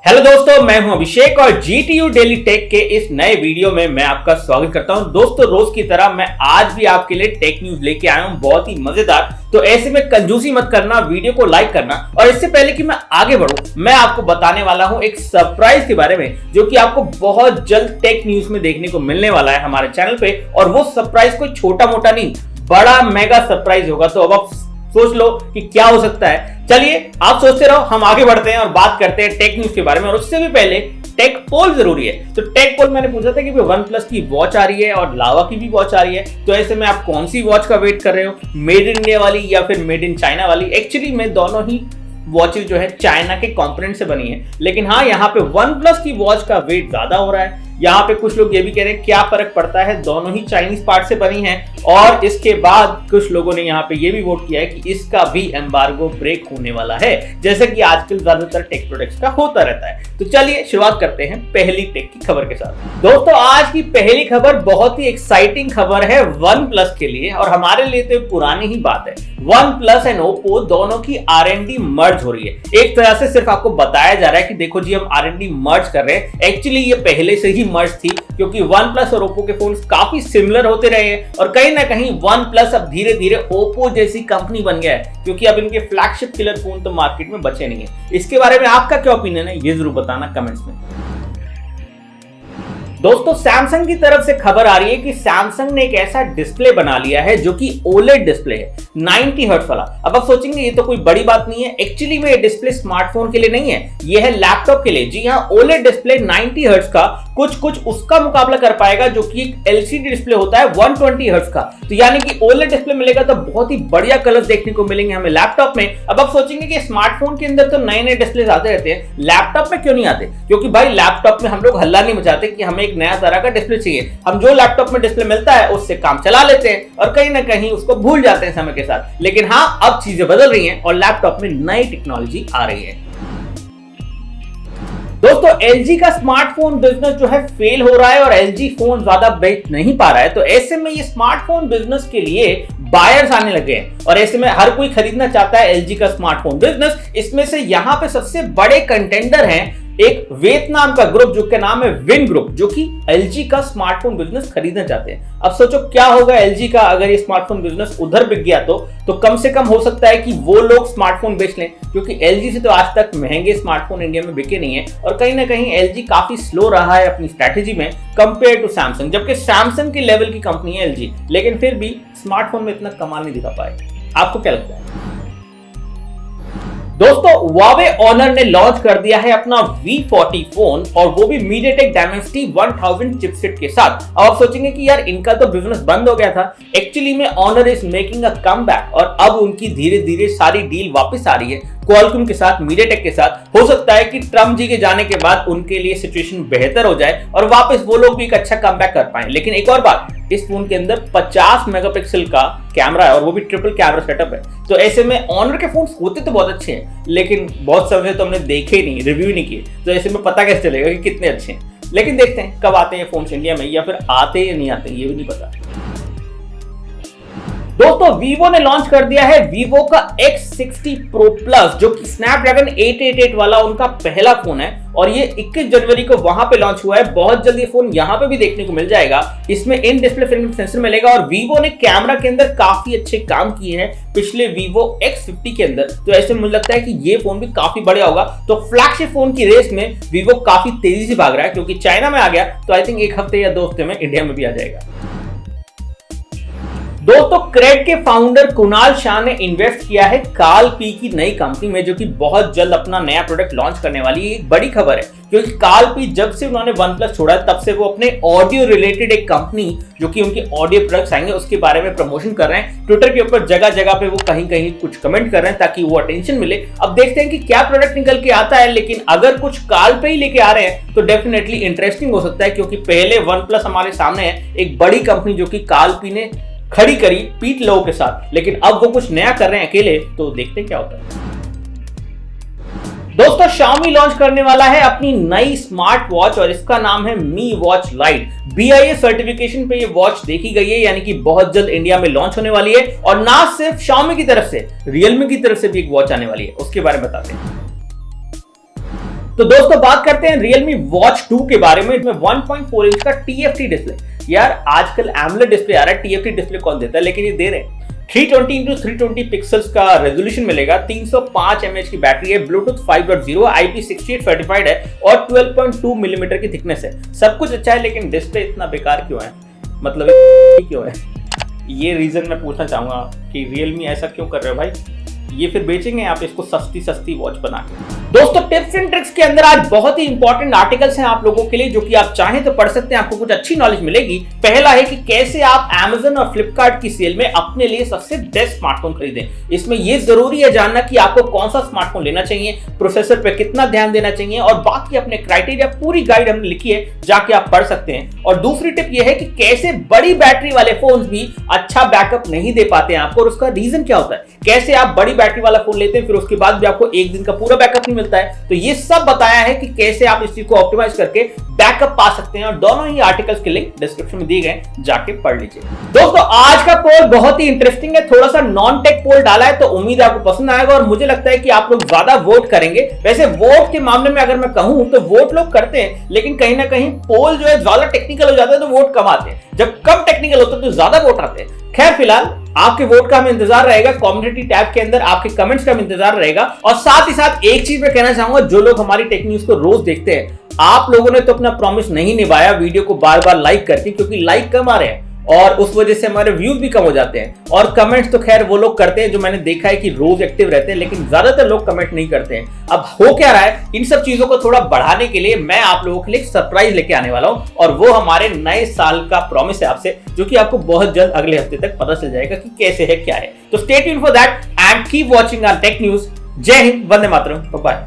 Hello दोस्तों, मैं हूं अभिषेक और GTU डेली टेक के इस नए वीडियो में मैं आपका स्वागत करता हूं। दोस्तों, रोज की तरह मैं आज भी आपके लिए टेक न्यूज लेके आया हूं, बहुत ही मजेदार। तो ऐसे में कंजूसी मत करना, वीडियो को लाइक करना। और इससे पहले कि मैं आगे बढ़ूं, मैं आपको बताने वाला हूं एक सरप्राइज के बारे में, जो कि आपको बहुत जल्द टेक न्यूज में देखने को मिलने वाला है हमारे चैनल पे। और वो सरप्राइज कोई छोटा मोटा नहीं, बड़ा मेगा सरप्राइज होगा। तो अब आप सोच लो कि क्या हो सकता है। चलिए, आप सोचते रहो, हम आगे बढ़ते हैं और बात करते हैं टेक न्यूज के बारे में। और उससे भी पहले टेक पोल जरूरी है। तो टेक पोल मैंने पूछा था कि वन प्लस की वॉच आ रही है और लावा की भी वॉच आ रही है। तो ऐसे में आप कौन सी वॉच का वेट कर रहे हो, मेड इन इंडिया वाली या फिर मेड इन चाइना वाली? एक्चुअली में दोनों ही वॉचेस जो है चाइना के कंपोनेंट से बनी है, लेकिन हाँ, यहाँ पे वन प्लस की वॉच का वेट ज्यादा हो रहा है। यहाँ पे कुछ लोग ये भी कह रहे हैं क्या फर्क पड़ता है, दोनों ही चाइनीज पार्ट से बनी है। और इसके बाद कुछ लोगों ने यहाँ पे ये भी वोट किया है कि इसका भी एम्बार्गो ब्रेक होने वाला है, जैसे कि आजकल ज्यादातर टेक प्रोडक्ट्स का होता रहता है। तो चलिए शुरुआत करते हैं पहली टेक की खबर के साथ। दोस्तों, आज की पहली खबर बहुत ही एक्साइटिंग खबर है वन प्लस के लिए, और हमारे लिए तो पुरानी ही बात है। वन प्लस एंड ओप्पो दोनों की R&D मर्ज हो रही है। एक तरह से सिर्फ आपको बताया जा रहा है कि देखो जी, हम R&D मर्ज कर रहे हैं। एक्चुअली ये पहले से ही मर्ज थी, क्योंकि वन प्लस और ओप्पो के फोन काफी सिमिलर होते रहे हैं। और कहीं ना कहीं वन प्लस अब धीरे धीरे ओप्पो जैसी कंपनी बन गया है, क्योंकि अब इनके फ्लैगशिप किलर फोन तो मार्केट में बचे नहीं है। इसके बारे में आपका क्या ओपिनियन है, ये जरूर बताना कमेंट्स में। दोस्तों, सैमसंग की तरफ से खबर आ रही है कि सैमसंग ने एक ऐसा डिस्प्ले बना लिया है जो कि ओलेड डिस्प्ले है, 90 हर्ट्ज वाला। अब आप सोचेंगे ये तो कोई बड़ी बात नहीं है। एक्चुअली में ये डिस्प्ले स्मार्टफोन के लिए नहीं है, ये है लैपटॉप के लिए। जी हाँ, ओलेड डिस्प्ले 90 हर्ट्ज का कुछ उसका मुकाबला कर पाएगा, जो कि एक LCD डिस्प्ले होता है 120 हर्ट्ज का। तो यानी कि ओलेड डिस्प्ले मिलेगा तो बहुत ही बढ़िया कलर्स देखने को मिलेंगे हमें लैपटॉप में। अब आप सोचेंगे कि स्मार्टफोन के अंदर तो नए नए डिस्प्ले आते रहते हैं, लैपटॉप में क्यों नहीं आते? क्योंकि भाई लैपटॉप में हम लोग हल्ला नहीं मचाते कि हमें नया तरह का डिस्प्ले चाहिए। हम जो लैपटॉप में डिस्प्ले मिलता है उससे काम चला लेते हैं और कहीं ना कहीं उसको भूल जाते हैं समय के साथ। लेकिन हाँ, अब चीजें बदल रही हैं और लैपटॉप में नई टेक्नोलॉजी आ रही है। दोस्तों, LG का स्मार्टफोन बिजनेस जो है फेल हो रहा है और LG फोन ज्यादा बेच नहीं पा रहा है। तो ऐसे में ये स्मार्टफोन बिजनेस के लिए बायर्स आने लगे हैं और ऐसे में हर कोई खरीदना चाहता है LG का स्मार्टफोन बिजनेस। इसमें से यहाँ पे सबसे बड़े कंटेंडर हैं एक वियतनाम का ग्रुप, जो का नाम है विन ग्रुप, जो कि LG का स्मार्टफोन बिजनेस खरीदना चाहते हैं। अब सोचो क्या होगा LG का अगर ये स्मार्टफोन बिजनेस उधर बिक गया तो कम से कम हो सकता है कि वो लोग स्मार्टफोन बेच लें, क्योंकि LG से तो आज तक महंगे स्मार्टफोन इंडिया में बिके नहीं है। और कहीं ना कहीं LG काफी स्लो रहा है अपनी स्ट्रैटेजी में कंपेयर टू सैमसंग, जबकि सैमसंग की लेवल की कंपनी है LG, लेकिन फिर भी स्मार्टफोन में इतना कमाल नहीं दिखा पाए। आपको क्या लगता है? दोस्तों, Huawei Honor ने लॉन्च कर दिया है अपना V40 फोन, और वो भी MediaTek Dimensity 1000 चिपसेट के साथ। अब आप सोचेंगे कि यार इनका तो बिजनेस बंद हो गया था। एक्चुअली में Honor is making a comeback और अब उनकी धीरे धीरे सारी डील वापस आ रही है क्वालकॉम के साथ, MediaTek के साथ। हो सकता है कि ट्रम्प जी के जाने के बाद उनके लिए सिचुएशन बेहतर हो जाए और वापस वो लोग भी एक अच्छा कमबैक कर पाए। लेकिन एक और बात, इस फोन के अंदर 50 मेगापिक्सल का कैमरा है और वो भी ट्रिपल कैमरा सेटअप है। तो ऐसे में ऑनर के फोन होते तो बहुत अच्छे हैं, लेकिन बहुत समय तो हमने देखे नहीं, रिव्यू नहीं किए। तो ऐसे में पता कैसे चलेगा कि कितने अच्छे हैं? लेकिन देखते हैं कब आते हैं फोन इंडिया में, या फिर आते या नहीं आते, ये भी नहीं पता। दोस्तों, Vivo ने लॉन्च कर दिया है Vivo का X60 Pro Plus, जो कि Snapdragon 888 वाला उनका पहला फोन है और ये 21 जनवरी को वहां पे लॉन्च हुआ है। बहुत जल्दी ये फोन यहां पे भी देखने को मिल जाएगा। इसमें इन डिस्प्ले फिंगरप्रिंट सेंसर मिलेगा और Vivo ने कैमरा के अंदर काफी अच्छे काम किए हैं पिछले Vivo X50 के अंदर। तो ऐसे मुझे लगता है कि ये फोन भी काफी बढ़िया होगा। तो फ्लैगशिप फोन की रेस में Vivo काफी तेजी से भाग रहा है, क्योंकि चाइना में आ गया तो आई थिंक एक हफ्ते या 2 हफ्ते में इंडिया में भी आ जाएगा। दोस्तों, क्रेड के फाउंडर कुणाल शाह ने इन्वेस्ट किया है कालपी की नई कंपनी में, जो कि बहुत जल्द अपना नया प्रोडक्ट लॉन्च करने वाली है। एक बड़ी खबर है, क्योंकि कालपी जब से उन्होंने वन प्लस छोड़ा तब से वो अपने ऑडियो रिलेटेड एक कंपनी, जो कि उनके ऑडियो प्रोडक्ट्स आएंगे उसके बारे में प्रमोशन कर रहे हैं। ट्विटर के ऊपर जगह जगह पे वो कहीं कहीं कुछ कमेंट कर रहे हैं ताकि वो अटेंशन मिले। अब देखते हैं कि क्या प्रोडक्ट निकल के आता है, लेकिन अगर कुछ काल पे ही लेके आ रहे हैं तो डेफिनेटली इंटरेस्टिंग हो सकता है, क्योंकि पहले वन प्लस हमारे सामने है एक बड़ी कंपनी जो कि कालपी ने खड़ी करी पीट लोगों के साथ, लेकिन अब वो कुछ नया कर रहे हैं अकेले। तो देखते हैं क्या होता है। दोस्तों, Xiaomi लॉन्च करने वाला है अपनी नई स्मार्ट वॉच और इसका नाम है Mi Watch Lite। BIS certification पे ये वॉच देखी गई है, यानी कि बहुत जल्द इंडिया में लॉन्च होने वाली है। और ना सिर्फ Xiaomi की तरफ से, Realme की तरफ से भी एक वॉच आने वाली है, उसके बारे में बताते हैं। तो दोस्तों बात करते हैं Realme Watch 2 के बारे में। इसमें 1.4 इंच का TFT डिस्प्ले। यार आजकल AMOLED डिस्प्ले आ रहा है, TFT डिस्प्ले कौन देता है, लेकिन ये दे रहे हैं। 320x320 पिक्सल्स का रेजोल्यूशन मिलेगा, 305 mAh की बैटरी है, ब्लूटूथ 5.0, IP68 सर्टिफाइड है और 12.2 मिलीमीटर की थिकनेस है। सब कुछ अच्छा है, लेकिन डिस्प्ले इतना बेकार क्यों है, मतलब क्यों है? ये रीजन मैं पूछना चाहूंगा कि Realme ऐसा क्यों कर रहे हो भाई? ये फिर बेचेंगे आप इसको सस्ती वॉच बना के। दोस्तों टिप्स एंड ट्रिक्स के अंदर आज बहुत ही इंपॉर्टेंट आर्टिकल्स हैं आप लोगों के लिए, जो कि आप चाहें तो पढ़ सकते हैं, आपको कुछ अच्छी नॉलेज मिलेगी। पहला है कि कैसे आप Amazon और Flipkart की सेल में अपने लिए सबसे बेस्ट स्मार्टफोन खरीदें। इसमें यह जरूरी है जानना कि आपको कौन सा स्मार्टफोन लेना चाहिए, प्रोसेसर पे कितना ध्यान देना चाहिए और बाकी अपने क्राइटेरिया पूरी गाइड हमने लिखी है, जाके आप पढ़ सकते हैं। और दूसरी टिप यह है कि कैसे बड़ी बैटरी वाले फोन भी अच्छा बैकअप नहीं दे पाते हैं आपको, और उसका रीजन क्या होता है, कैसे आप बड़ी बैटरी वाला फोन लेते हैं फिर उसके बाद भी आपको एक दिन का पूरा बैकअप नहीं मिलता है। तो ये सब बताया है कि कैसे आप इस चीज को ऑप्टिमाइज करके बैकअप पा सकते हैं, और दोनों ही आर्टिकल्स के लिंक डिस्क्रिप्शन में दिए गए, जाके पढ़ लीजिए। दोस्तों आज का पोल बहुत ही इंटरेस्टिंग है, थोड़ा सा नॉन टेक पोल डाला है, तो उम्मीद है आपको पसंद आएगा और मुझे लगता है कि आप लोग ज्यादा वोट करेंगे। वैसे वोट के मामले में अगर मैं कहूं तो वोट लोग करते हैं, लेकिन कहीं ना कहीं पोल जो है ज्यादा टेक्निकल हो जाता है तो वोट कम आते हैं, जब कम टेक्निकल होता है तो ज्यादा वोट आते हैं। खैर फिलहाल आपके वोट का हमें इंतजार रहेगा, कम्युनिटी टैब के अंदर आपके कमेंट्स का हमें इंतजार रहेगा। और साथ ही साथ एक चीज मैं कहना चाहूंगा, जो लोग हमारी टेक न्यूज को रोज देखते हैं, आप लोगों ने तो अपना प्रॉमिस नहीं निभाया वीडियो को बार बार लाइक करके, क्योंकि लाइक कम आ रहे हैं और उस वजह से हमारे व्यूज भी कम हो जाते हैं। और कमेंट्स तो खैर वो लोग करते हैं जो मैंने देखा है कि रोज एक्टिव रहते हैं, लेकिन ज्यादातर लोग कमेंट नहीं करते हैं। अब हो क्या रहा है, इन सब चीजों को थोड़ा बढ़ाने के लिए मैं आप लोगों के लिए सरप्राइज लेके आने वाला हूं, और वो हमारे नए साल का प्रॉमिस है आपसे, जो कि आपको बहुत जल्द अगले हफ्ते तक पता चल जाएगा कि कैसे है क्या है। तो stay tuned for that and keep watching our tech news. जय हिंद, वंदे मातरम, बाय।